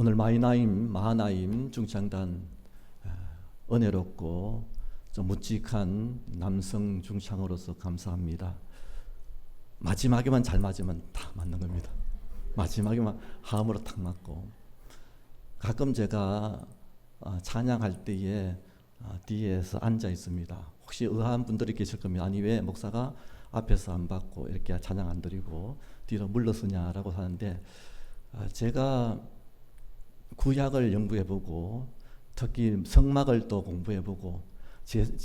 오늘 마하나임 중창단 은혜롭고 좀 묵직한 남성 중창으로서 감사합니다. 마지막에만 잘 맞으면 다 맞는 겁니다. 마지막에만 하음으로 탁 맞고, 가끔 제가 찬양할 때에 뒤에서 앉아 있습니다. 혹시 의아한 분들이 계실 겁니다. 아니 왜 목사가 앞에서 안 받고 이렇게 찬양 안 드리고 뒤로 물러서냐라고 하는데, 제가 구약을 연구해보고 특히 성막을 또 공부해보고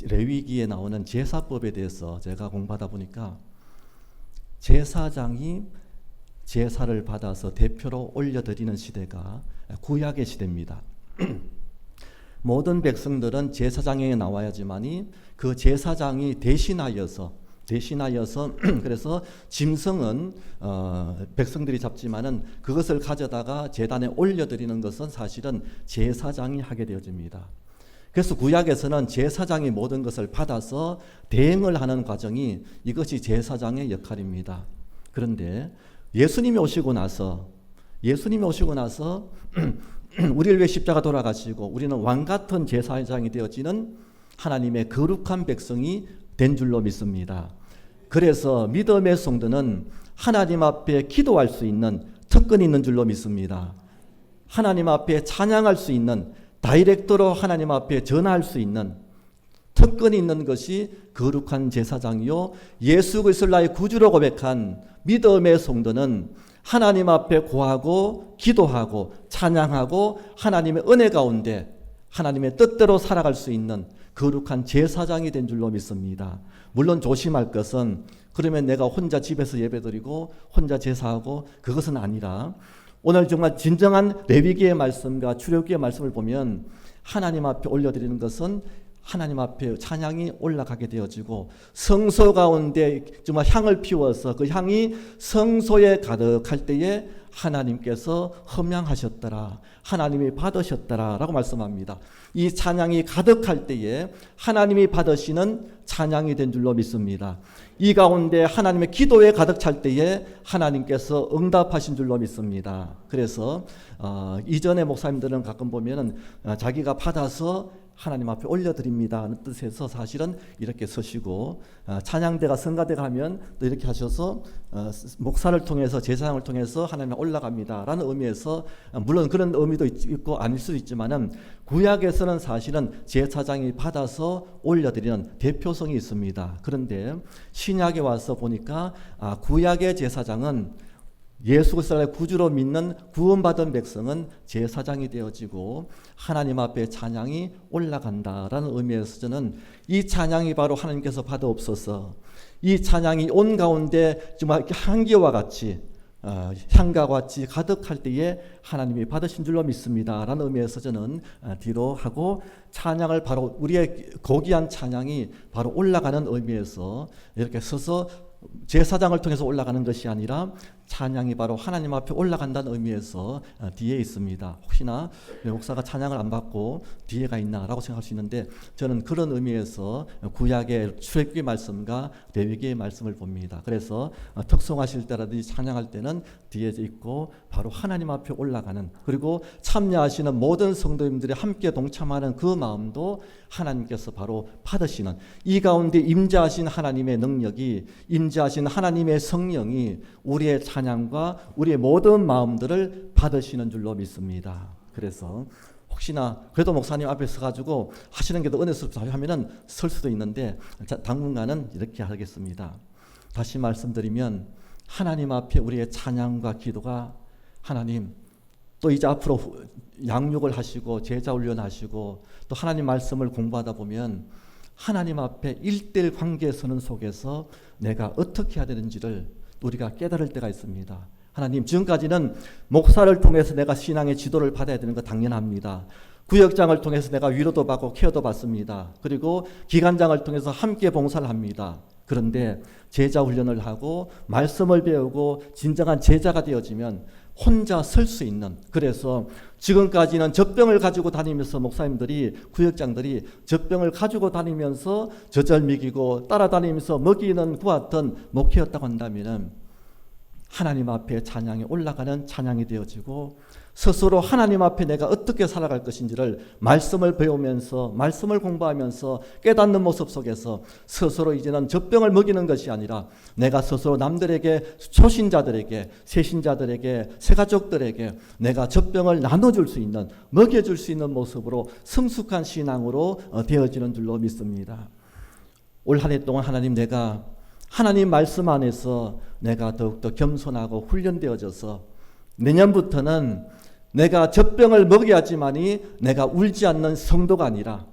레위기에 나오는 제사법에 대해서 제가 공부하다 보니까 제사장이 제사를 받아서 대표로 올려드리는 시대가 구약의 시대입니다. 모든 백성들은 제사장에게 나와야지만이 그 제사장이 대신하여서 그래서 짐승은 백성들이 잡지만은 그것을 가져다가 제단에 올려드리는 것은 사실은 제사장이 하게 되어집니다. 그래서 구약에서는 제사장이 모든 것을 받아서 대행을 하는 과정이 이것이 제사장의 역할입니다. 그런데 예수님이 오시고 나서 우리를 위해 십자가 돌아가시고 우리는 왕같은 제사장이 되어지는 하나님의 거룩한 백성이 된 줄로 믿습니다. 그래서 믿음의 성도는 하나님 앞에 기도할 수 있는 특권이 있는 줄로 믿습니다. 하나님 앞에 찬양할 수 있는, 다이렉트로 하나님 앞에 전할 수 있는 특권이 있는 것이 거룩한 제사장이요, 예수 그리스도를 나의 구주로 고백한 믿음의 성도는 하나님 앞에 고하고 기도하고 찬양하고 하나님의 은혜 가운데 하나님의 뜻대로 살아갈 수 있는 거룩한 제사장이 된 줄로 믿습니다. 물론 조심할 것은, 그러면 내가 혼자 집에서 예배드리고 혼자 제사하고 그것은 아니라, 오늘 정말 진정한 레위기의 말씀과 출애굽기의 말씀을 보면 하나님 앞에 올려드리는 것은 하나님 앞에 찬양이 올라가게 되어지고, 성소 가운데 정말 향을 피워서 그 향이 성소에 가득할 때에 하나님께서 흠양하셨더라, 하나님이 받으셨더라 라고 말씀합니다. 이 찬양이 가득할 때에 하나님이 받으시는 찬양이 된 줄로 믿습니다. 이 가운데 하나님의 기도에 가득 찰 때에 하나님께서 응답하신 줄로 믿습니다. 그래서 이전에 목사님들은 가끔 보면은 자기가 받아서 하나님 앞에 올려드립니다 하는 뜻에서 사실은 이렇게 서시고, 찬양대가 성가대가 하면 또 이렇게 하셔서 목사를 통해서 제사장을 통해서 하나님 올라갑니다 라는 의미에서, 물론 그런 의미도 있고 아닐 수도 있지만은 구약에서는 사실은 제사장이 받아서 올려드리는 대표성이 있습니다. 그런데 신약에 와서 보니까 구약의 제사장은 예수 그리스도를 구주로 믿는 구원받은 백성은 제사장이 되어지고 하나님 앞에 찬양이 올라간다라는 의미에서 저는 이 찬양이 바로 하나님께서 받아옵소서, 이 찬양이 온 가운데 정말 향기와 같이 향과 같이 가득할 때에 하나님이 받으신 줄로 믿습니다 라는 의미에서 저는 뒤로 하고, 찬양을 바로 우리의 고귀한 찬양이 바로 올라가는 의미에서 이렇게 서서 제사장을 통해서 올라가는 것이 아니라 찬양이 바로 하나님 앞에 올라간다는 의미에서 뒤에 있습니다. 혹시나 목사가 찬양을 안 받고 뒤에가 있나라고 생각할 수 있는데, 저는 그런 의미에서 구약의 출애굽기 말씀과 레위기의 말씀을 봅니다. 그래서 특송하실 때라든지 찬양할 때는 뒤에 있고 바로 하나님 앞에 올라가는, 그리고 참여하시는 모든 성도님들이 함께 동참하는 그 마음도 하나님께서 바로 받으시는, 이 가운데 임재하신 하나님의 능력이, 임재하신 하나님의 성령이 우리의 찬양과 우리의 모든 마음들을 받으시는 줄로 믿습니다. 그래서 혹시나 그래도 목사님 앞에 서가지고 하시는 게 더 은혜스럽다 하면은 설 수도 있는데, 당분간은 이렇게 하겠습니다. 다시 말씀드리면 하나님 앞에 우리의 찬양과 기도가, 하나님 또 이제 앞으로 양육을 하시고 제자 훈련하시고 또 하나님 말씀을 공부하다 보면 하나님 앞에 1:1 관계에 서는 속에서 내가 어떻게 해야 되는지를 우리가 깨달을 때가 있습니다. 하나님, 지금까지는 목사를 통해서 내가 신앙의 지도를 받아야 되는 거 당연합니다. 구역장을 통해서 내가 위로도 받고 케어도 받습니다. 그리고 기관장을 통해서 함께 봉사를 합니다. 그런데 제자 훈련을 하고 말씀을 배우고 진정한 제자가 되어지면 혼자 설 수 있는, 그래서 지금까지는 젖병을 가지고 다니면서 목사님들이, 구역장들이 젖병을 가지고 다니면서 젖을 먹이고 따라다니면서 먹이는 구하던 목회였다고 한다면, 하나님 앞에 찬양이 올라가는 찬양이 되어지고, 스스로 하나님 앞에 내가 어떻게 살아갈 것인지를 말씀을 배우면서, 말씀을 공부하면서 깨닫는 모습 속에서 스스로 이제는 젖병을 먹이는 것이 아니라 내가 스스로 남들에게, 초신자들에게, 새신자들에게, 새가족들에게 내가 젖병을 나눠줄 수 있는, 먹여줄 수 있는 모습으로 성숙한 신앙으로 되어지는 줄로 믿습니다. 올 한 해 동안 하나님, 내가 하나님 말씀 안에서 내가 더욱더 겸손하고 훈련되어져서 내년부터는 내가 젖병을 먹여야지만이 내가 울지 않는 성도가 아니라,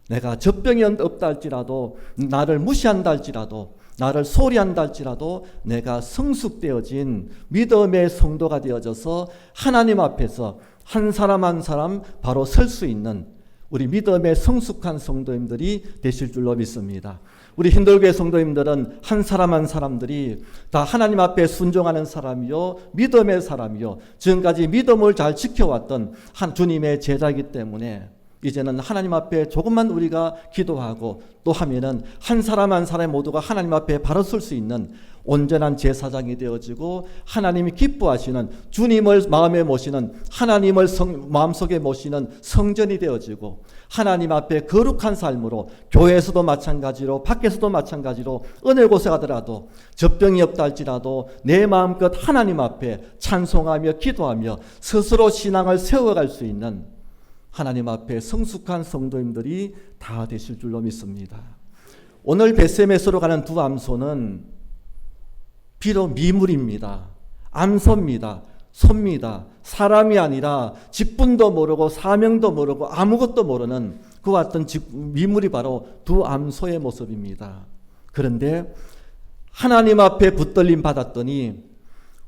내가 젖병이 없다 할지라도, 나를 무시한다 할지라도, 나를 소리한다 할지라도 내가 성숙되어진 믿음의 성도가 되어져서 하나님 앞에서 한 사람 한 사람 바로 설 수 있는 우리 믿음의 성숙한 성도님들이 되실 줄로 믿습니다. 우리 힌들교회 성도님들은 한 사람 한 사람들이 다 하나님 앞에 순종하는 사람이요, 믿음의 사람이요, 지금까지 믿음을 잘 지켜왔던 한 주님의 제자이기 때문에 이제는 하나님 앞에 조금만 우리가 기도하고 또 하면은 한 사람 한 사람 모두가 하나님 앞에 바로 설 수 있는 온전한 제사장이 되어지고, 하나님이 기뻐하시는, 주님을 마음에 모시는, 하나님을 마음속에 모시는 성전이 되어지고, 하나님 앞에 거룩한 삶으로 교회에서도 마찬가지로 밖에서도 마찬가지로 어느 곳에 가더라도 젖병이 없다 할지라도 내 마음껏 하나님 앞에 찬송하며 기도하며 스스로 신앙을 세워갈 수 있는 하나님 앞에 성숙한 성도님들이 다 되실 줄로 믿습니다. 오늘 벳세메스로 가는 두 암소는 비록 미물입니다. 암소입니다. 소입니다. 사람이 아니라 직분도 모르고 사명도 모르고 아무것도 모르는 그와 같은 미물이 바로 두 암소의 모습입니다. 그런데 하나님 앞에 붙들림 받았더니,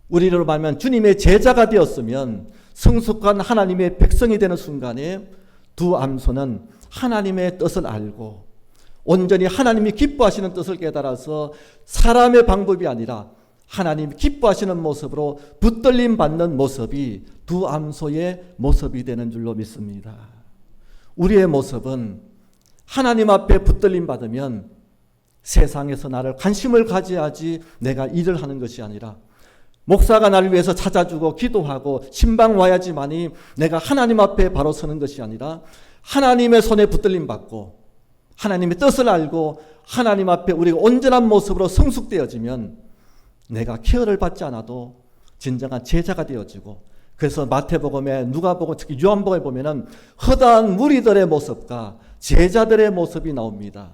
우리로 말하면 주님의 제자가 되었으면 성숙한 하나님의 백성이 되는 순간에 두 암소는 하나님의 뜻을 알고 온전히 하나님이 기뻐하시는 뜻을 깨달아서 사람의 방법이 아니라 하나님 기뻐하시는 모습으로 붙들림 받는 모습이 두 암소의 모습이 되는 줄로 믿습니다. 우리의 모습은 하나님 앞에 붙들림 받으면 세상에서 나를 관심을 가져야지 내가 일을 하는 것이 아니라, 목사가 나를 위해서 찾아주고 기도하고 신방 와야지만이 내가 하나님 앞에 바로 서는 것이 아니라, 하나님의 손에 붙들림 받고 하나님의 뜻을 알고 하나님 앞에 우리가 온전한 모습으로 성숙되어지면 내가 케어를 받지 않아도 진정한 제자가 되어지고, 그래서 마태복음에, 누가복음, 특히 요한복음에 보면은 허다한 무리들의 모습과 제자들의 모습이 나옵니다.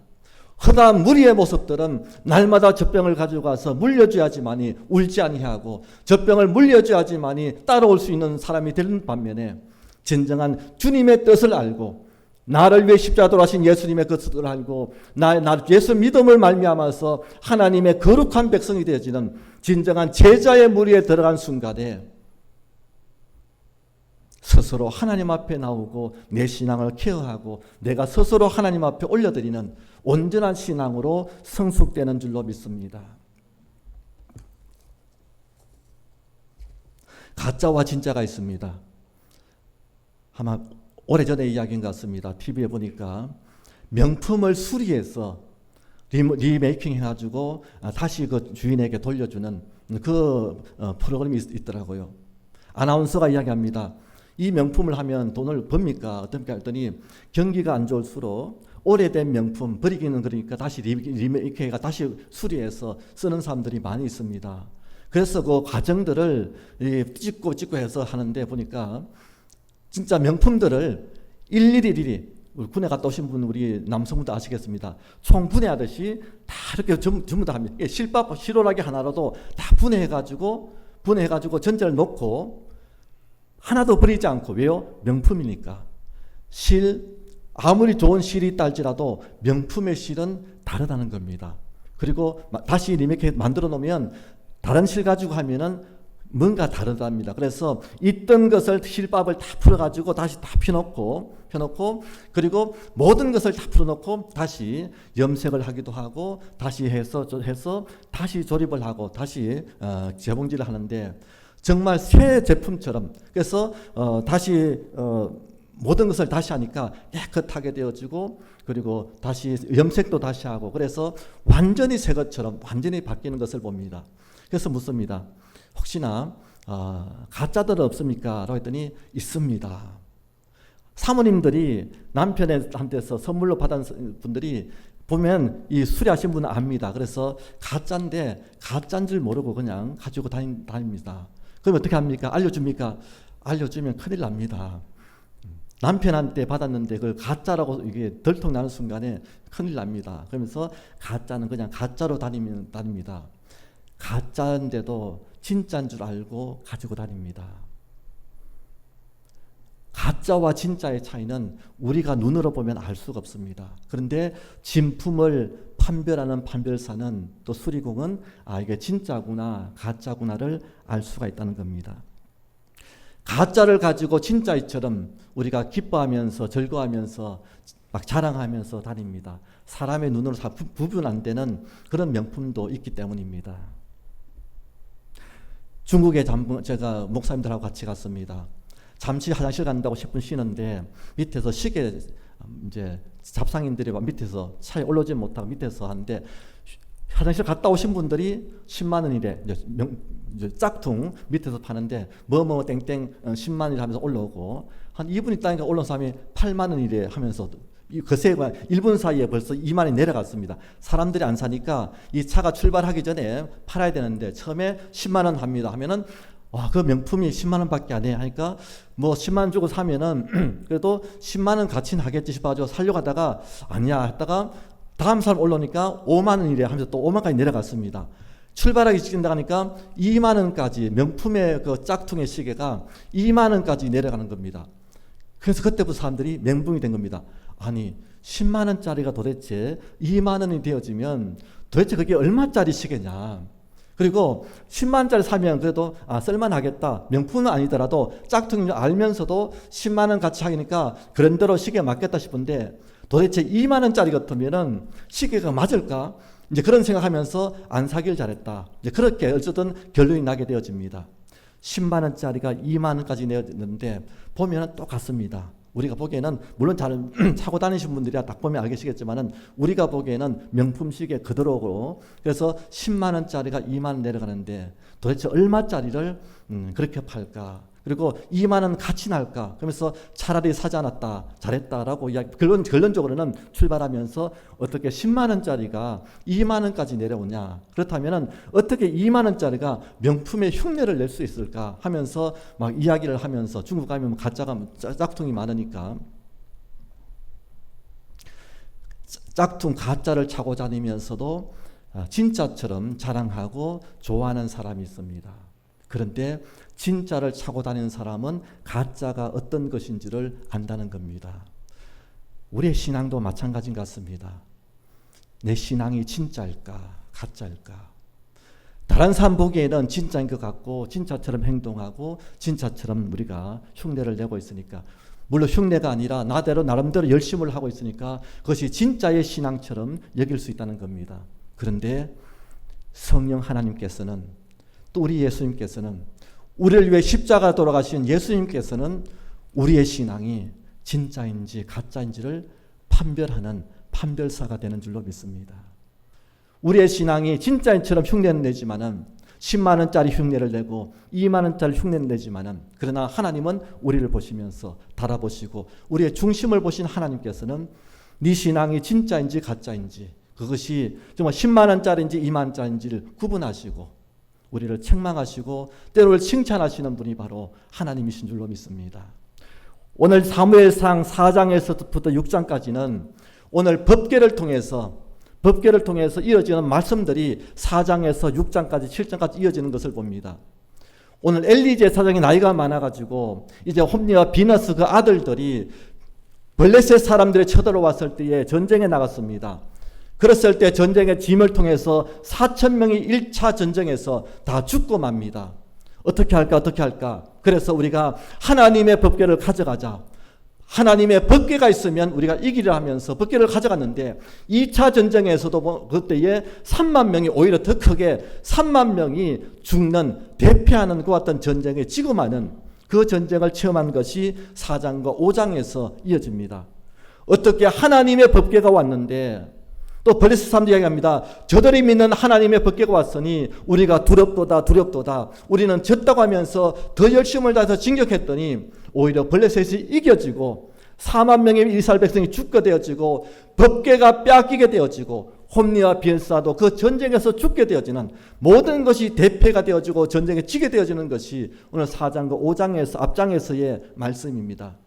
허다한 무리의 모습들은 날마다 젖병을 가지고 가서 물려줘야지만이 울지 아니하고, 젖병을 물려줘야지만이 따라올 수 있는 사람이 되는 반면에, 진정한 주님의 뜻을 알고 나를 위해 십자가 돌아가신 예수님의 그 뜻을 알고 나 예수 믿음을 말미암아서 하나님의 거룩한 백성이 되어지는 진정한 제자의 무리에 들어간 순간에 스스로 하나님 앞에 나오고 내 신앙을 케어하고 내가 스스로 하나님 앞에 올려드리는 온전한 신앙으로 성숙되는 줄로 믿습니다. 가짜와 진짜가 있습니다. 아마 오래전에 이야기인 것 같습니다. TV에 보니까 명품을 수리해서 리메이킹 해가지고 다시 그 주인에게 돌려주는 그 프로그램이 있더라고요. 아나운서가 이야기합니다. 이 명품을 하면 돈을 법니까? 어떻게 했더니 경기가 안 좋을수록 오래된 명품 버리기는 그러니까 다시 리메이크해가 다시 수리해서 쓰는 사람들이 많이 있습니다. 그래서 그 과정들을 찍고 해서 하는데 보니까 진짜 명품들을 일일이 군에 갔다 오신 분 우리 남성분도 아시겠습니다. 총 분해하듯이 다 이렇게 전부 다 합니다. 실밥 실오라기 하나라도 다 분해해가지고 전자를 놓고 하나도 버리지 않고. 왜요? 명품이니까. 실, 아무리 좋은 실이 있다 할지라도 명품의 실은 다르다는 겁니다. 그리고 다시 리메이크 만들어 놓으면 다른 실 가지고 하면은 뭔가 다르답니다. 그래서 있던 것을 실밥을 다 풀어가지고 다시 다 펴놓고 그리고 모든 것을 다 풀어놓고 다시 염색을 하기도 하고 다시 해서 다시 조립을 하고 다시 재봉질을 하는데 정말 새 제품처럼. 그래서 다시 모든 것을 다시 하니까 깨끗하게 되어지고 그리고 다시 염색도 다시 하고 그래서 완전히 새 것처럼 완전히 바뀌는 것을 봅니다. 그래서 묻습니다. 혹시나 가짜들은 없습니까? 라고 했더니 있습니다. 사모님들이 남편한테서 선물로 받은 분들이 보면 이 수리하신 분은 압니다. 그래서 가짜인데 가짜인 줄 모르고 그냥 가지고 다닙니다. 그럼 어떻게 합니까? 알려줍니까? 알려주면 큰일 납니다. 남편한테 받았는데 그걸 가짜라고 이게 들통나는 순간에 큰일 납니다. 그러면서 가짜는 그냥 가짜로 다닙니다. 가짜인데도 진짜인 줄 알고 가지고 다닙니다. 가짜와 진짜의 차이는 우리가 눈으로 보면 알 수가 없습니다. 그런데 진품을 판별하는 판별사는 또 수리공은 이게 진짜구나 가짜구나를 알 수가 있다는 겁니다. 가짜를 가지고 진짜이처럼 우리가 기뻐하면서 즐거워하면서 막 자랑하면서 다닙니다. 사람의 눈으로 구분 안 되는 그런 명품도 있기 때문입니다. 중국에 제가 목사님들하고 같이 갔습니다. 잠시 화장실 간다고 10분 쉬는데 밑에서 시계 이제 잡상인들이 밑에서 차에 올라오지 못하고 밑에서 하는데 화장실 갔다 오신 분들이 10만 원이래. 이제 짝퉁 밑에서 파는데 뭐뭐 땡땡 10만 원이라 하면서 올라오고 한 2분 있다니까 올라온 사람이 8만 원이래 하면서 그새 1분 사이에 벌써 2만 원이 내려갔습니다. 사람들이 안 사니까 이 차가 출발하기 전에 팔아야 되는데 처음에 10만 원 합니다. 하면은 그 명품이 10만 원밖에 안 해 하니까 뭐 10만 원 주고 사면은 그래도 10만 원 가치는 하겠지 싶어가지고 살려고 하다가 아니야 했다가 다음 사람 올라오니까 5만 원이래 하면서 또 5만 원까지 내려갔습니다. 출발하기 직전에 가니까 2만 원까지 명품의 그 짝퉁의 시계가 2만 원까지 내려가는 겁니다. 그래서 그때부터 사람들이 멘붕이 된 겁니다. 아니 10만 원짜리가 도대체 2만 원이 되어지면 도대체 그게 얼마짜리 시계냐. 그리고 10만 원짜리 사면 그래도 쓸만하겠다. 명품은 아니더라도 짝퉁인 줄 알면서도 10만 원 같이 하니까 그런대로 시계에 맞겠다 싶은데 도대체 2만 원짜리 같으면은 시계가 맞을까? 이제 그런 생각하면서 안 사길 잘했다. 이제 그렇게 어쨌든 결론이 나게 되어집니다. 10만 원짜리가 2만 원까지 내었는데 보면은 똑같습니다. 우리가 보기에는 물론 잘 차고 다니신 분들이야 딱 보면 알겠시겠지만은 우리가 보기에는 명품 시계 그대로고 그래서 10만 원짜리가 2만 원 내려가는데 도대체 얼마짜리를 그렇게 팔까? 그리고 2만 원 같이 날까? 그러면서 차라리 사지 않았다, 잘했다라고 이야기. 결론적으로는 출발하면서 어떻게 10만 원짜리가 2만 원까지 내려오냐? 그렇다면은 어떻게 2만 원짜리가 명품의 흉내를 낼 수 있을까? 하면서 막 이야기를 하면서 중국 가면 가짜가 짝퉁이 많으니까 짝퉁 가짜를 차고 다니면서도 진짜처럼 자랑하고 좋아하는 사람이 있습니다. 그런데 진짜를 차고 다니는 사람은 가짜가 어떤 것인지를 안다는 겁니다. 우리의 신앙도 마찬가지인 것 같습니다. 내 신앙이 진짜일까 가짜일까? 다른 사람 보기에는 진짜인 것 같고 진짜처럼 행동하고 진짜처럼 우리가 흉내를 내고 있으니까 물론 흉내가 아니라 나름대로 열심을 하고 있으니까 그것이 진짜의 신앙처럼 여길 수 있다는 겁니다. 그런데 성령 하나님께서는 또 우리 예수님께서는 우리를 위해 십자가 돌아가신 예수님께서는 우리의 신앙이 진짜인지 가짜인지를 판별하는 판별사가 되는 줄로 믿습니다. 우리의 신앙이 진짜인처럼 흉내는 내지만은 10만 원짜리 흉내를 내고 2만 원짜리 흉내를 내지만은 그러나 하나님은 우리를 보시면서 달아보시고 우리의 중심을 보신 하나님께서는 네 신앙이 진짜인지 가짜인지 그것이 정말 10만 원짜리인지 2만 원짜리인지를 구분하시고 우리를 책망하시고 때로를 칭찬하시는 분이 바로 하나님이신 줄로 믿습니다. 오늘 사무엘상 4장에서부터 6장까지는 오늘 법궤를 통해서 이어지는 말씀들이 4장에서 6장까지 7장까지 이어지는 것을 봅니다. 오늘 엘리 제사장이 나이가 많아가지고 이제 홈리와 비너스 그 아들들이 블레셋 사람들이 쳐들어왔을 때에 전쟁에 나갔습니다. 그랬을 때 전쟁의 짐을 통해서 4,000명이 1차 전쟁에서 다 죽고 맙니다. 어떻게 할까? 그래서 우리가 하나님의 법궤를 가져가자. 하나님의 법궤가 있으면 우리가 이기려 하면서 법궤를 가져갔는데 2차 전쟁에서도 그때에 3만 명이 오히려 더 크게 3만 명이 죽는 대피하는 그 어떤 전쟁에 지고 마는 그 전쟁을 체험한 것이 4장과 5장에서 이어집니다. 어떻게 하나님의 법궤가 왔는데 또 블레셋 사람들이 이야기합니다. 저들이 믿는 하나님의 법궤가 왔으니 우리가 두렵도다 두렵도다. 우리는 졌다고 하면서 더 열심을 다해서 진격했더니 오히려 블레셋이 이겨지고 4만 명의 이스라엘 백성이 죽게 되어지고 법궤가 빼앗기게 되어지고 홈리와 비엘사도 그 전쟁에서 죽게 되어지는 모든 것이 대패가 되어지고 전쟁에 지게 되어지는 것이 오늘 4장과 5장에서 앞장에서의 말씀입니다.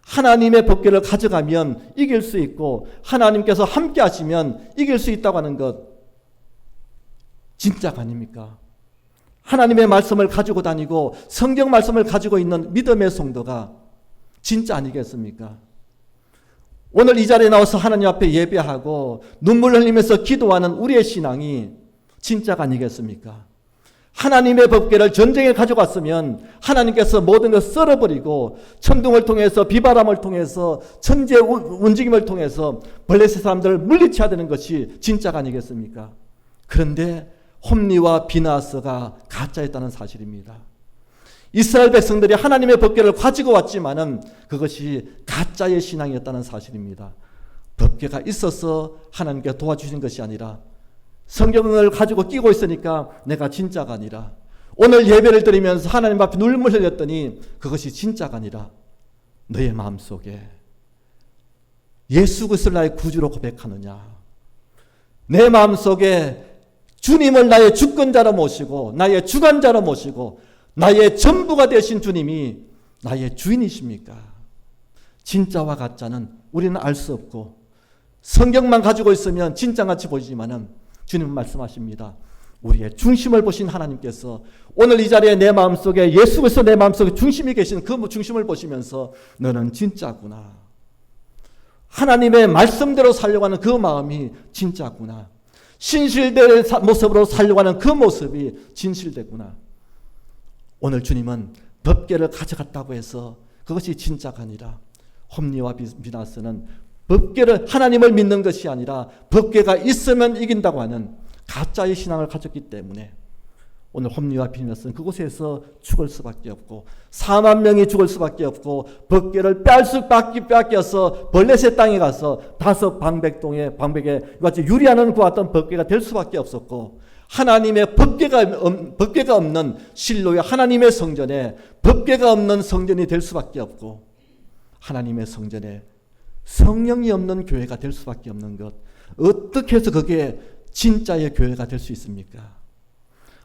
하나님의 법궤를 가져가면 이길 수 있고 하나님께서 함께 하시면 이길 수 있다고 하는 것 진짜가 아닙니까? 하나님의 말씀을 가지고 다니고 성경 말씀을 가지고 있는 믿음의 성도가 진짜 아니겠습니까? 오늘 이 자리에 나와서 하나님 앞에 예배하고 눈물 흘리면서 기도하는 우리의 신앙이 진짜가 아니겠습니까? 하나님의 법궤를 전쟁에 가져갔으면 하나님께서 모든 것을 썰어버리고 천둥을 통해서 비바람을 통해서 천지의 움직임을 통해서 블레셋 사람들을 물리쳐야 되는 것이 진짜가 아니겠습니까? 그런데 홈리와 비나스가 가짜였다는 사실입니다. 이스라엘 백성들이 하나님의 법궤를 가지고 왔지만은 그것이 가짜의 신앙이었다는 사실입니다. 법궤가 있어서 하나님께 도와주신 것이 아니라 성경을 가지고 끼고 있으니까 내가 진짜가 아니라 오늘 예배를 드리면서 하나님 앞에 눈물 흘렸더니 그것이 진짜가 아니라 너의 마음속에 예수 그리스도를 나의 구주로 고백하느냐, 내 마음속에 주님을 나의 주권자로 모시고 나의 주관자로 모시고 나의 전부가 되신 주님이 나의 주인이십니까? 진짜와 가짜는 우리는 알 수 없고 성경만 가지고 있으면 진짜같이 보이지만은 주님은 말씀하십니다. 우리의 중심을 보신 하나님께서 오늘 이 자리에 내 마음속에 예수 그리스도 내 마음속에 중심이 계신 그 중심을 보시면서 너는 진짜구나. 하나님의 말씀대로 살려고 하는 그 마음이 진짜구나. 신실될 모습으로 살려고 하는 그 모습이 진실되구나. 오늘 주님은 법궤를 가져갔다고 해서 그것이 진짜가 아니라 홈리와 비나스는 법궤를 하나님을 믿는 것이 아니라 법궤가 있으면 이긴다고 하는 가짜의 신앙을 가졌기 때문에 오늘 홈리와 비나스는 그곳에서 죽을 수밖에 없고 4만 명이 죽을 수밖에 없고 법궤를 빼앗겨서 블레셋 땅에 가서 다섯 방백에 같이 유리하는 그 어떤 법궤가 될 수밖에 없었고 하나님의 법궤가 없는 실로의 하나님의 성전에 법궤가 없는 성전이 될 수밖에 없고 하나님의 성전에 성령이 없는 교회가 될 수밖에 없는 것, 어떻게 해서 그게 진짜의 교회가 될 수 있습니까?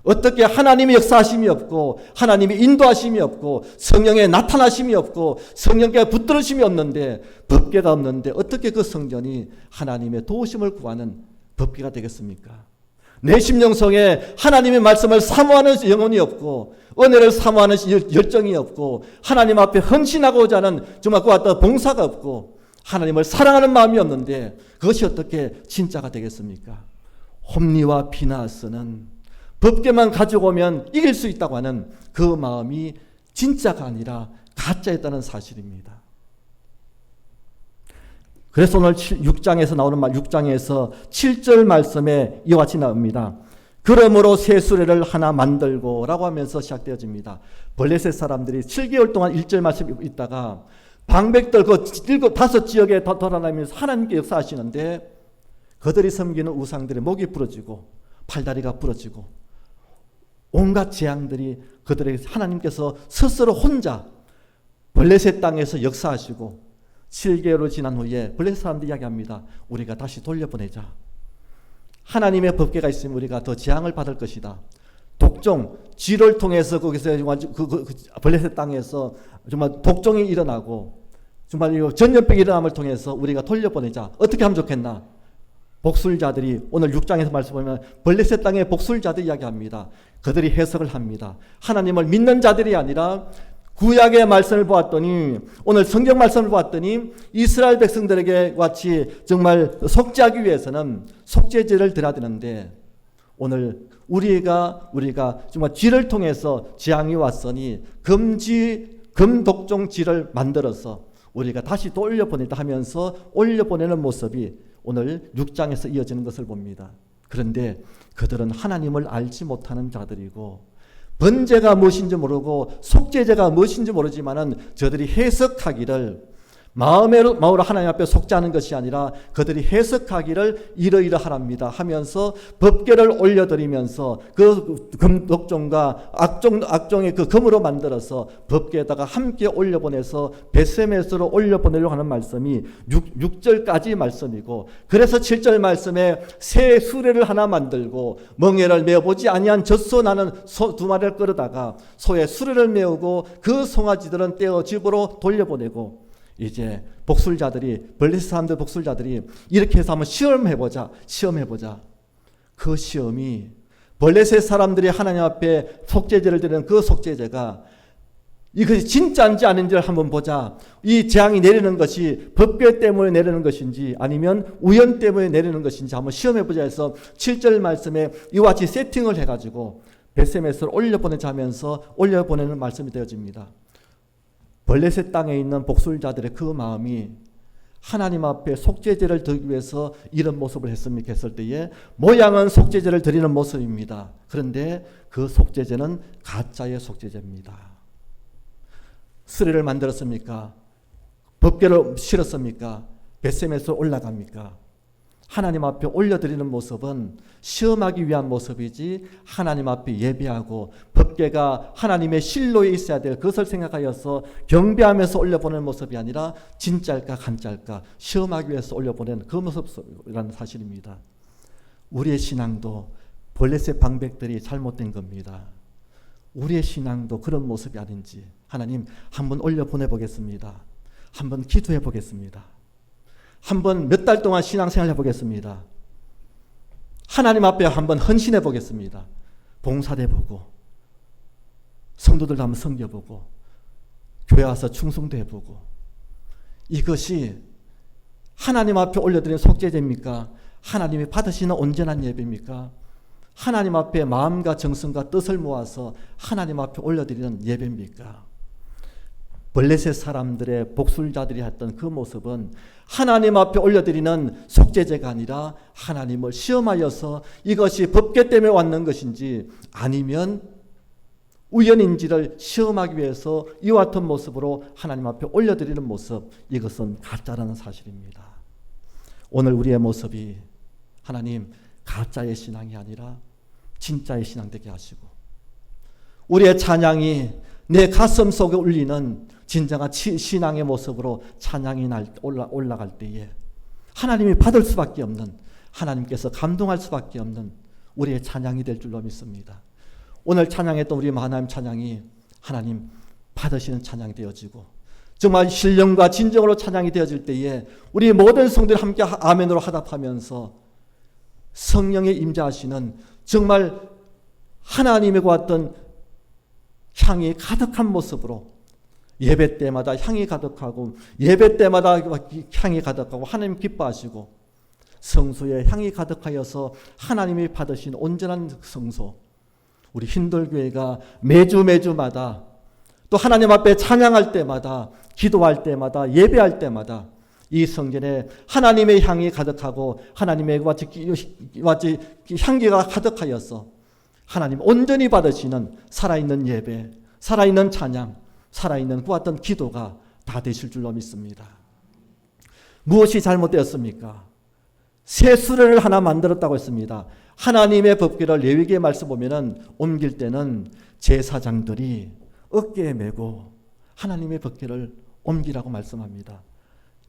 어떻게 하나님의 역사하심이 없고 하나님의 인도하심이 없고 성령의 나타나심이 없고 성령께 붙들으심이 없는데 법궤가 없는데 어떻게 그 성전이 하나님의 도우심을 구하는 법궤가 되겠습니까? 내 심령성에 하나님의 말씀을 사모하는 영혼이 없고 은혜를 사모하는 열정이 없고 하나님 앞에 헌신하고자 하는 정말 그와 같은 봉사가 없고 하나님을 사랑하는 마음이 없는데 그것이 어떻게 진짜가 되겠습니까? 홈리와 비나스는 법궤만 가지고 오면 이길 수 있다고 하는 그 마음이 진짜가 아니라 가짜였다는 사실입니다. 그래서 오늘 6장에서 나오는 6장에서 7절 말씀에 이와 같이 나옵니다. 그러므로 새 수레를 하나 만들고 라고 하면서 시작되어집니다. 블레셋 사람들이 7개월 동안 1절 말씀이 있다가 방백들 그 5지역에 돌아다니면서 하나님께 역사하시는데 그들이 섬기는 우상들의 목이 부러지고 팔다리가 부러지고 온갖 재앙들이 그들에게 하나님께서 스스로 혼자 블레셋 땅에서 역사하시고 7개월이 지난 후에 블레셋 사람들이 이야기합니다. 우리가 다시 돌려보내자. 하나님의 법궤가 있으면 우리가 더 재앙을 받을 것이다. 독종, 쥐를 통해서 거기서 블레셋 땅에서 정말 독종이 일어나고 정말 이 전염병이 일어남을 통해서 우리가 돌려보내자. 어떻게 하면 좋겠나? 복술자들이 오늘 6장에서 말씀하면 블레셋 땅의 복술자들 이야기합니다. 그들이 해석을 합니다. 하나님을 믿는 자들이 아니라 구약의 말씀을 보았더니 오늘 성경 말씀을 보았더니 이스라엘 백성들에게 같이 정말 속죄하기 위해서는 속죄제를 드려야 되는데 오늘 우리가 정말 쥐를 통해서 재앙이 왔으니 금독종 쥐를 만들어서 우리가 다시 또 올려보내다 하면서 올려보내는 모습이 오늘 6장에서 이어지는 것을 봅니다. 그런데 그들은 하나님을 알지 못하는 자들이고 번제가 무엇인지 모르고 속죄제가 무엇인지 모르지만은 저들이 해석하기를 마음으로 하나님 앞에 속죄하는 것이 아니라 그들이 해석하기를 이러이러하랍니다 하면서 법궤를 올려드리면서 그 금독종과 악종의 그 금으로 만들어서 법궤에다가 함께 올려보내서 벳세메스로 올려보내려고 하는 말씀이 6절까지 말씀이고, 그래서 7절 말씀에 새 수레를 하나 만들고 멍에를 메어보지 아니한 젖소 나는 소 2마리를 끌어다가 소의 수레를 메우고 그 송아지들은 떼어 집으로 돌려보내고, 이제 복술자들이, 블레셋 사람들 복술자들이 이렇게 해서 한번 시험해보자. 그 시험이 블레셋 사람들이 하나님 앞에 속죄제를 드리는 그 속죄제가 이것이 진짜인지 아닌지를 한번 보자. 이 재앙이 내리는 것이 법궤 때문에 내리는 것인지 아니면 우연 때문에 내리는 것인지 한번 시험해보자 해서 7절 말씀에 이와 같이 세팅을 해가지고 벳세메스를 올려보내자면서 올려보내는 말씀이 되어집니다. 블레셋 땅에 있는 복술자들의 그 마음이 하나님 앞에 속죄제를 드리기 위해서 이런 모습을 했습니까 했을 때에 모양은 속죄제를 드리는 모습입니다. 그런데 그 속죄제는 가짜의 속죄제입니다. 수레를 만들었습니까? 법궤를 실었습니까? 벳세메스로 올라갑니까? 하나님 앞에 올려드리는 모습은 시험하기 위한 모습이지 하나님 앞에 예배하고 법궤가 하나님의 실로에 있어야 될 그것을 생각하여서 경배하면서 올려보내는 모습이 아니라 진짜일까 가짜일까 시험하기 위해서 올려보내는 그 모습이라는 사실입니다. 우리의 신앙도 블레셋 방백들이 잘못된 겁니다. 우리의 신앙도 그런 모습이 아닌지 하나님 한번 올려보내보겠습니다. 한번 기도해보겠습니다. 한번 몇 달 동안 신앙생활 해보겠습니다. 하나님 앞에 한번 헌신해 보겠습니다. 봉사도 해보고 성도들도 한번 섬겨보고 교회 와서 충성도 해보고, 이것이 하나님 앞에 올려드리는 속죄제입니까? 하나님이 받으시는 온전한 예배입니까? 하나님 앞에 마음과 정성과 뜻을 모아서 하나님 앞에 올려드리는 예배입니까? 블레셋 사람들의 복술자들이 했던 그 모습은 하나님 앞에 올려드리는 속죄제가 아니라 하나님을 시험하여서 이것이 법궤 때문에 왔는 것인지 아니면 우연인지를 시험하기 위해서 이와 같은 모습으로 하나님 앞에 올려드리는 모습, 이것은 가짜라는 사실입니다. 오늘 우리의 모습이 하나님 가짜의 신앙이 아니라 진짜의 신앙 되게 하시고, 우리의 찬양이 내 가슴 속에 울리는 진정한 신앙의 모습으로 찬양이 올라갈 때에 하나님이 받을 수밖에 없는, 하나님께서 감동할 수밖에 없는 우리의 찬양이 될 줄로 믿습니다. 오늘 찬양했던 우리 하나님 찬양이 하나님 받으시는 찬양이 되어지고, 정말 신령과 진정으로 찬양이 되어질 때에 우리 모든 성도들이 함께 아멘으로 화답하면서 성령의 임재하시는 정말 하나님의 같은 향이 가득한 모습으로 예배 때마다 향이 가득하고, 예배 때마다 향이 가득하고 하나님 기뻐하시고 성소에 향이 가득하여서 하나님이 받으신 온전한 성소, 우리 hin들교회가 매주마다 또 하나님 앞에 찬양할 때마다 기도할 때마다 예배할 때마다 이 성전에 하나님의 향이 가득하고 하나님의 같이 향기가 가득하여서 하나님 온전히 받으시는 살아있는 예배, 살아있는 찬양, 살아있는 그와 같은 기도가 다 되실 줄로 믿습니다. 무엇이 잘못되었습니까? 새 수레를 하나 만들었다고 했습니다. 하나님의 법궤를 레위기의 말씀 보면은 옮길 때는 제사장들이 어깨에 메고 하나님의 법궤를 옮기라고 말씀합니다.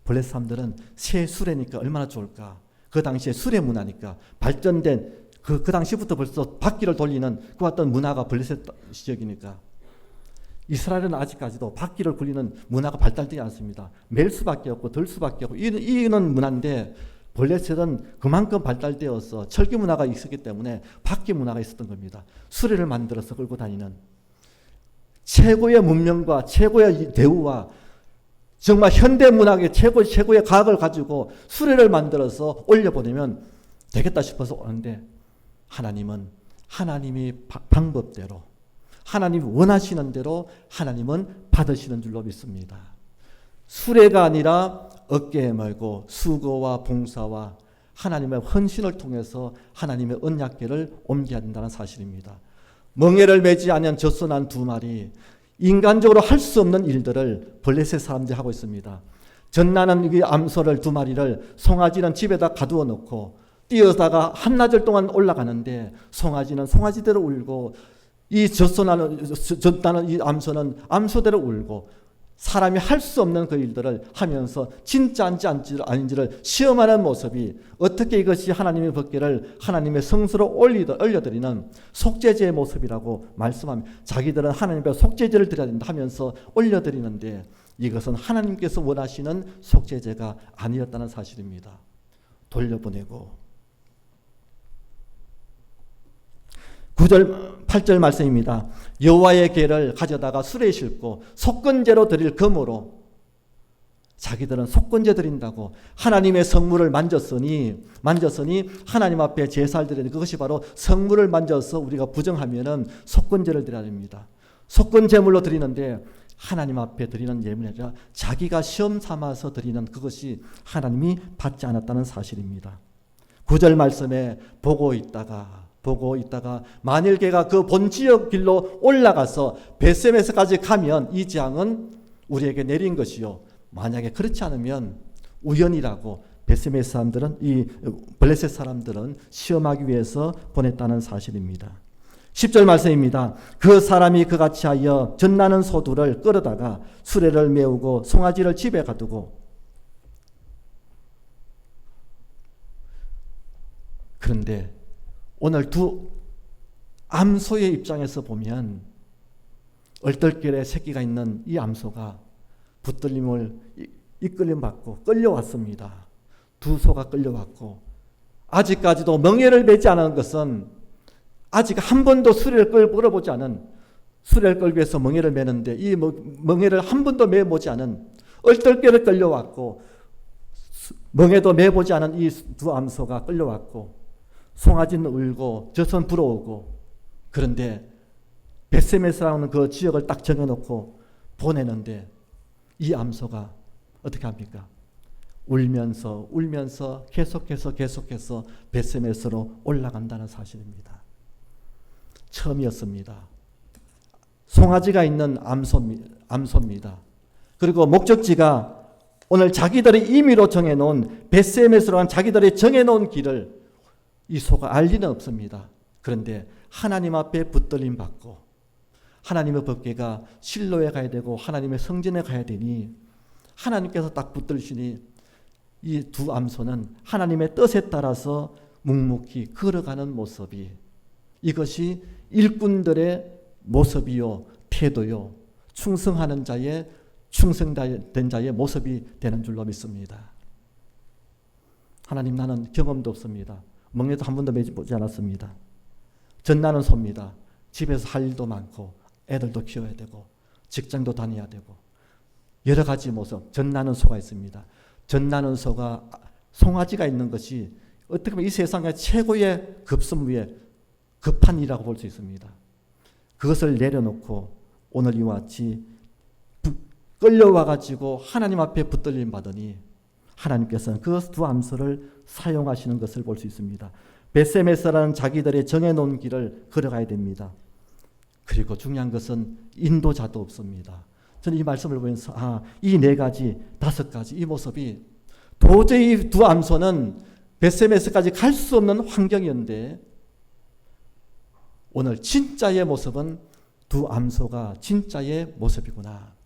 블레셋 사람들은 새 수레니까 얼마나 좋을까. 그 당시에 수레 문화니까 발전된 그 당시부터 벌써 바퀴를 돌리는 그 어떤 문화가 블레셋 지역이니까. 이스라엘은 아직까지도 바퀴를 굴리는 문화가 발달되지 않습니다. 멜 수밖에 없고 덜 수밖에 없고 이는 문화인데, 블레셋은 그만큼 발달되어서 철기 문화가 있었기 때문에 바퀴 문화가 있었던 겁니다. 수레를 만들어서 끌고 다니는 최고의 문명과 최고의 대우와 정말 현대 문학의 최고의 과학을 가지고 수레를 만들어서 올려보내면 되겠다 싶어서 오는데, 하나님은 하나님이 방법대로 하나님이 원하시는 대로 하나님은 받으시는 줄로 믿습니다. 수레가 아니라 어깨에 메고 수고와 봉사와 하나님의 헌신을 통해서 하나님의 언약궤를 옮겨야 된다는 사실입니다. 멍에를 매지 않은 젖소난 두 마리, 인간적으로 할 수 없는 일들을 블레셋 사람들이 하고 있습니다. 젖나는 이 암소를 두 마리를 송아지는 집에다 가두어 놓고 뛰어다가 한나절 동안 올라가는데 송아지는 송아지대로 울고 이 젖나는 이 암소는 암소대로 울고 사람이 할 수 없는 그 일들을 하면서 진짜인지 아닌지를 시험하는 모습이 어떻게 이것이 하나님의 법궤를 하나님의 성수로 올려드리는 속죄제의 모습이라고 말씀합니다. 자기들은 하나님 앞에 속죄제를 드려야 된다 하면서 올려드리는데 이것은 하나님께서 원하시는 속죄제가 아니었다는 사실입니다. 돌려보내고 9절 8절 말씀입니다. 여호와의 궤를 가져다가 수레에 싣고 속건제로 드릴 금으로, 자기들은 속건제 드린다고 하나님의 성물을 만졌으니 하나님 앞에 제사를 드리는 그것이 바로 성물을 만져서 우리가 부정하면은 속건제를 드려야 됩니다. 속건제물로 드리는데 하나님 앞에 드리는 예물이 아니라 자기가 시험 삼아서 드리는 그것이 하나님이 받지 않았다는 사실입니다. 9절 말씀에 보고 있다가 만일 걔가 그 본 지역 길로 올라가서 벳세메스까지 가면 이 재앙은 우리에게 내린 것이요, 만약에 그렇지 않으면 우연이라고 벳세메스 사람들은, 이 블레셋 사람들은 시험하기 위해서 보냈다는 사실입니다. 10절 말씀입니다. 그 사람이 그같이 하여 젖나는 소두를 끌어다가 수레를 메우고 송아지를 집에 가두고, 그런데 오늘 두 암소의 입장에서 보면 얼떨결에 새끼가 있는 이 암소가 붙들림을 이끌림 받고 끌려왔습니다. 두 소가 끌려왔고 아직까지도 멍에를 매지 않은 것은, 아직 한 번도 수레를 끌어보지 않은, 수레를 끌기 위해서 멍에를 매는데 이 멍에를 한 번도 매보지 않은, 얼떨결에 끌려왔고 멍에도 매보지 않은 이 두 암소가 끌려왔고 송아지는 울고 젖은 불어오고, 그런데 벳세메스라는 그 지역을 딱 정해놓고 보내는데 이 암소가 어떻게 합니까? 울면서 계속해서 벳세메스로 올라간다는 사실입니다. 처음이었습니다. 송아지가 있는 암소입니다. 그리고 목적지가 오늘 자기들이 임의로 정해놓은 벳세메스라는 자기들이 정해놓은 길을 이 소가 알 리는 없습니다. 그런데 하나님 앞에 붙들림 받고 하나님의 법궤가 실로에 가야 되고 하나님의 성전에 가야 되니 하나님께서 딱 붙들시니 이 두 암소는 하나님의 뜻에 따라서 묵묵히 걸어가는 모습이, 이것이 일꾼들의 모습이요, 태도요, 충성하는 자의, 충성된 자의 모습이 되는 줄로 믿습니다. 하나님, 나는 경험도 없습니다. 멍에도 한 번도 매지 보지 않았습니다. 젖나는 소입니다. 집에서 할 일도 많고 애들도 키워야 되고 직장도 다녀야 되고 여러 가지 모습, 젖나는 소가 있습니다. 젖나는 소가, 송아지가 있는 것이 어떻게 보면 이 세상의 최고의 급선무의 급한 일이라고 볼 수 있습니다. 그것을 내려놓고 오늘 이와 같이 끌려와가지고 하나님 앞에 붙들림 받으니 하나님께서는 그 두 암소를 사용하시는 것을 볼 수 있습니다. 벳세메스라는 자기들의 정해놓은 길을 걸어가야 됩니다. 그리고 중요한 것은 인도자도 없습니다. 저는 이 말씀을 보면서 이 네 가지, 다섯 가지 이 모습이 도저히 두 암소는 벳세메스까지 갈 수 없는 환경이었는데 오늘 진짜의 모습은 두 암소가 진짜의 모습이구나.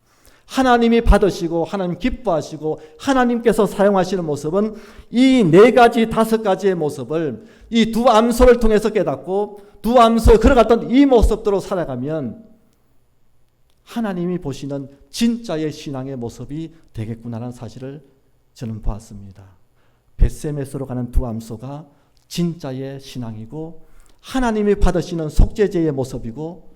하나님이 받으시고 하나님 기뻐하시고 하나님께서 사용하시는 모습은 이 네 가지, 다섯 가지의 모습을 이 두 암소를 통해서 깨닫고 두 암소 걸어갔던 이 모습대로 살아가면 하나님이 보시는 진짜의 신앙의 모습이 되겠구나라는 사실을 저는 보았습니다. 벳세메스로 가는 두 암소가 진짜의 신앙이고 하나님이 받으시는 속죄제의 모습이고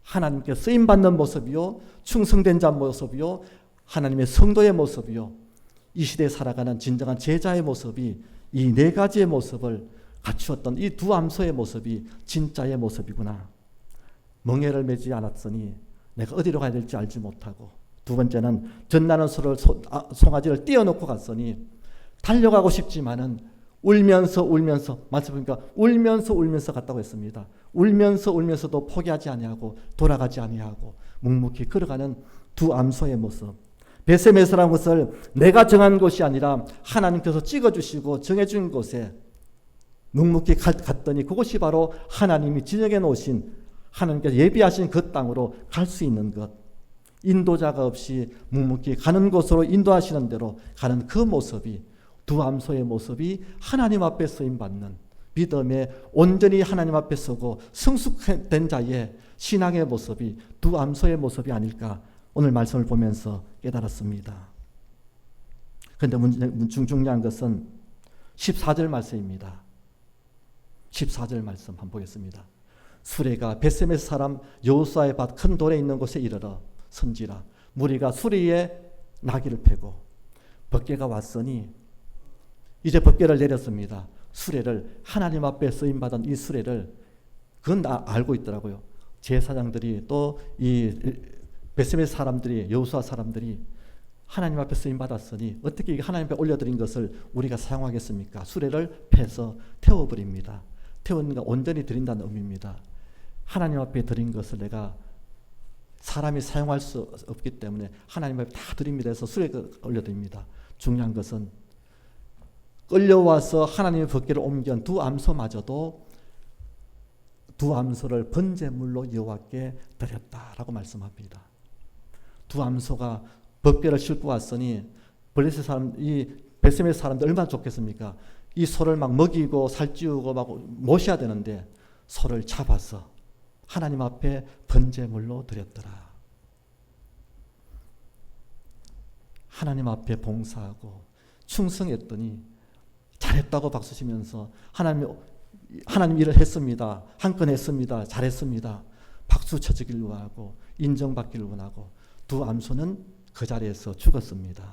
하나님께 쓰임받는 모습이요, 충성된 자 모습이요, 하나님의 성도의 모습이요, 이 시대에 살아가는 진정한 제자의 모습이 이 네 가지의 모습을 갖추었던 이 두 암소의 모습이 진짜의 모습이구나. 멍에를 매지 않았으니 내가 어디로 가야 될지 알지 못하고, 두 번째는 젖나는 소를 송아지를 띄워놓고 갔으니 달려가고 싶지만은 울면서 말씀 보니까 울면서 갔다고 했습니다. 울면서도 포기하지 아니하고 돌아가지 아니하고 묵묵히 걸어가는 두 암소의 모습. 베세메스라는 것을 내가 정한 곳이 아니라 하나님께서 찍어주시고 정해준 곳에 묵묵히 갔더니 그곳이 바로 하나님이 지정해 놓으신, 하나님께서 예비하신 그 땅으로 갈 수 있는 것. 인도자가 없이 묵묵히 가는 곳으로 인도하시는 대로 가는 그 모습이, 두 암소의 모습이 하나님 앞에 쓰임받는 믿음에 온전히 하나님 앞에 서고 성숙된 자의 신앙의 모습이 두 암소의 모습이 아닐까 오늘 말씀을 보면서 깨달았습니다. 그런데 중요한 것은 14절 말씀입니다. 14절 말씀 한번 보겠습니다. 수레가 벳세메스 사람 여호수아의 밭 큰 돌에 있는 곳에 이르러 선지라. 무리가 수레에 나귀를 패고 법궤가 왔으니 이제 법궤를 내렸습니다. 수레를, 하나님 앞에 쓰임받은 이 수레를, 그건 다 알고 있더라고요. 제사장들이 또 이 벳세메스 사람들이, 여호수아 사람들이 하나님 앞에 쓰임받았으니 어떻게 하나님 앞에 올려드린 것을 우리가 사용하겠습니까? 수레를 패서 태워버립니다. 태우는 건 온전히 드린다는 의미입니다. 하나님 앞에 드린 것을 내가 사람이 사용할 수 없기 때문에 하나님 앞에 다 드립니다 해서 수레를 올려드립니다. 중요한 것은 끌려와서 하나님의 법궤를 옮긴 두 암소마저도 두 암소를 번제물로 여호와께 드렸다라고 말씀합니다. 두 암소가 법궤를 싣고 왔으니 블레셋 사람, 이 벳세메스 사람들 얼마나 좋겠습니까? 이 소를 막 먹이고 살찌우고 막 모셔야 되는데 소를 잡아서 하나님 앞에 번제물로 드렸더라. 하나님 앞에 봉사하고 충성했더니 잘했다고 박수치면서 하나님 일을 했습니다. 한 건 했습니다. 잘했습니다. 박수 쳐주기를 원하고 인정받기를 원하고 두 암소는 그 자리에서 죽었습니다.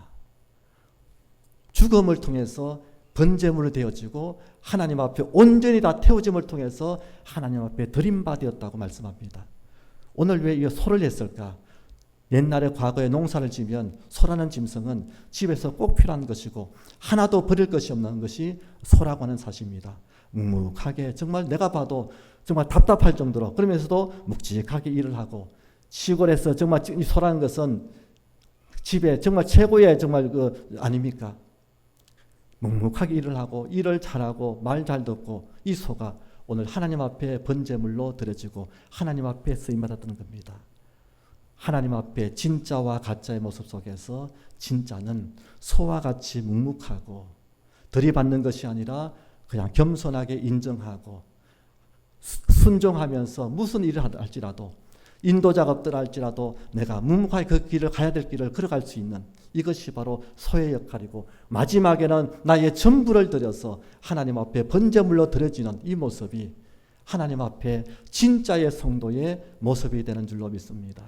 죽음을 통해서 번제물로 되어지고 하나님 앞에 온전히 다 태워짐을 통해서 하나님 앞에 드림받았다고 말씀합니다. 오늘 왜 이 소를 냈을까? 옛날에 과거에 농사를 지면 소라는 짐승은 집에서 꼭 필요한 것이고 하나도 버릴 것이 없는 것이 소라고 하는 사실입니다. 묵묵하게 정말 내가 봐도 정말 답답할 정도로, 그러면서도 묵직하게 일을 하고, 시골에서 정말 이 소라는 것은 집에 정말 최고의 정말 아닙니까? 묵묵하게 일을 하고 일을 잘하고 말 잘 듣고 이 소가 오늘 하나님 앞에 번제물로 드려지고 하나님 앞에 쓰임받았다는 겁니다. 하나님 앞에 진짜와 가짜의 모습 속에서 진짜는 소와 같이 묵묵하고 들이받는 것이 아니라 그냥 겸손하게 인정하고 순종하면서 무슨 일을 할지라도, 인도자가 없더라 할지라도 내가 묵묵하게 그 길을 가야 될 길을 걸어갈 수 있는, 이것이 바로 소의 역할이고, 마지막에는 나의 전부를 들여서 하나님 앞에 번제물로 드려지는 이 모습이 하나님 앞에 진짜의 성도의 모습이 되는 줄로 믿습니다.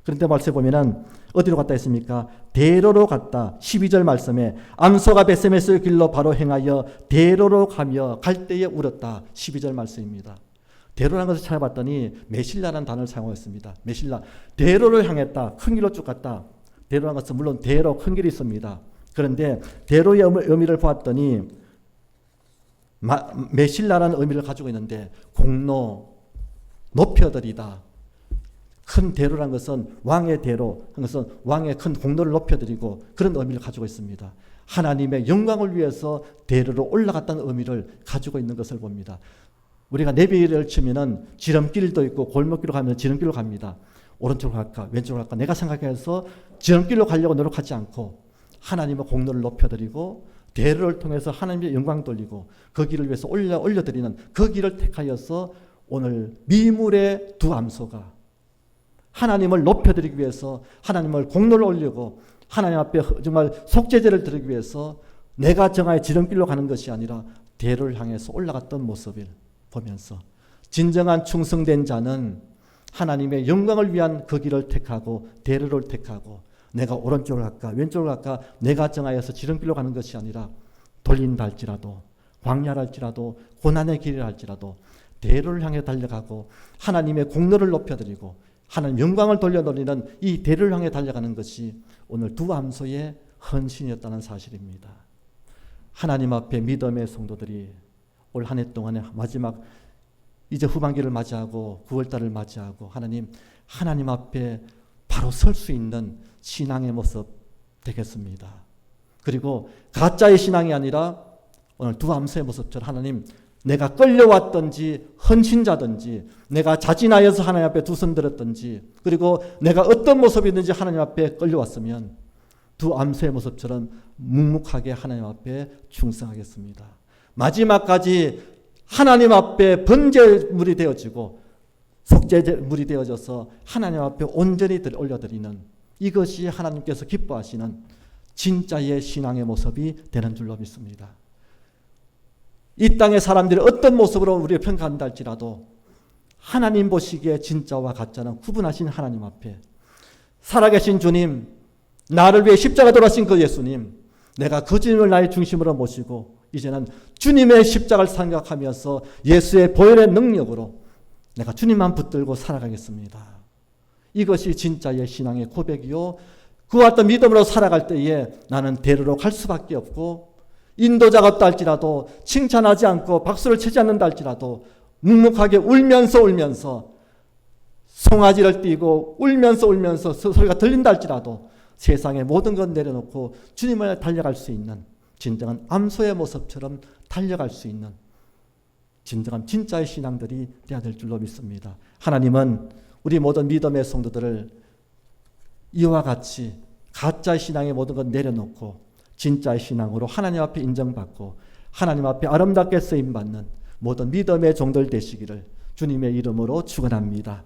그런데 말씀에 보면은 어디로 갔다 했습니까? 대로로 갔다. 12절 말씀에 암소가 벳세메스의 길로 바로 행하여 대로로 가며 갈 때에 울었다. 12절 말씀입니다. 대로라는 것을 찾아봤더니 메실라라는 단어를 사용했습니다. 메실라, 대로를 향했다. 큰 길로 쭉 갔다. 대로라는 것은 물론 대로, 큰 길이 있습니다. 그런데 대로의 의미를 보았더니 메실라라는 의미를 가지고 있는데 공로, 높여드리다. 큰 대로라는 것은 왕의 대로, 그것은 왕의 큰 공로를 높여드리고 그런 의미를 가지고 있습니다. 하나님의 영광을 위해서 대로로 올라갔다는 의미를 가지고 있는 것을 봅니다. 우리가 내비를 치면은 지름길도 있고 골목길로 가면 지름길로 갑니다. 오른쪽으로 갈까 왼쪽으로 갈까 내가 생각해서 지름길로 가려고 노력하지 않고 하나님의 공로를 높여드리고 대로를 통해서 하나님의 영광 돌리고 그 길을 위해서 올려드리는 그 길을 택하여서 오늘 미물의 두 암소가 하나님을 높여드리기 위해서 하나님을 공로를 올리고 하나님 앞에 정말 속죄제를 드리기 위해서 내가 정하여 지름길로 가는 것이 아니라 대로를 향해서 올라갔던 모습을 보면서 진정한 충성된 자는 하나님의 영광을 위한 그 길을 택하고 대로를 택하고 내가 오른쪽으로 갈까 왼쪽으로 갈까 내가 정하여서 지름길로 가는 것이 아니라 돌린다 할지라도 광야라 할지라도 고난의 길이라 할지라도 대로를 향해 달려가고 하나님의 공로를 높여드리고 하나님 영광을 돌려드리는 이 대로를 향해 달려가는 것이 오늘 두 암소의 헌신이었다는 사실입니다. 하나님 앞에 믿음의 성도들이 올 한 해 동안에 마지막 이제 후반기를 맞이하고 9월달을 맞이하고 하나님 앞에 바로 설 수 있는 신앙의 모습 되겠습니다. 그리고 가짜의 신앙이 아니라 오늘 두 암수의 모습처럼 하나님, 내가 끌려왔든지 헌신자든지 내가 자진하여서 하나님 앞에 두 손 들었든지 그리고 내가 어떤 모습이든지 하나님 앞에 끌려왔으면 두 암수의 모습처럼 묵묵하게 하나님 앞에 충성하겠습니다. 마지막까지 하나님 앞에 번제물이 되어지고 속죄물이 되어져서 하나님 앞에 온전히 올려드리는, 이것이 하나님께서 기뻐하시는 진짜의 신앙의 모습이 되는 줄로 믿습니다. 이 땅의 사람들이 어떤 모습으로 우리를 평가한다 할지라도 하나님 보시기에 진짜와 가짜는 구분하신 하나님 앞에 살아계신 주님, 나를 위해 십자가 돌아신 그 예수님, 내가 그 주님을 나의 중심으로 모시고 이제는 주님의 십자가를 생각하면서 예수의 보혈의 능력으로 내가 주님만 붙들고 살아가겠습니다. 이것이 진짜의 신앙의 고백이요, 그와 같은 믿음으로 살아갈 때에 나는 대로로 갈 수밖에 없고, 인도자가 없다 할지라도 칭찬하지 않고 박수를 치지 않는다 할지라도 묵묵하게 울면서 송아지를 띠고 울면서 소리가 들린다 할지라도 세상의 모든 것 내려놓고 주님을 달려갈 수 있는 진정한 암소의 모습처럼 달려갈 수 있는 진정한 진짜의 신앙들이 되어야 될 줄로 믿습니다. 하나님은 우리 모든 믿음의 성도들을 이와 같이 가짜의 신앙의 모든 것 내려놓고 진짜의 신앙으로 하나님 앞에 인정받고 하나님 앞에 아름답게 쓰임받는 모든 믿음의 종들 되시기를 주님의 이름으로 축원합니다.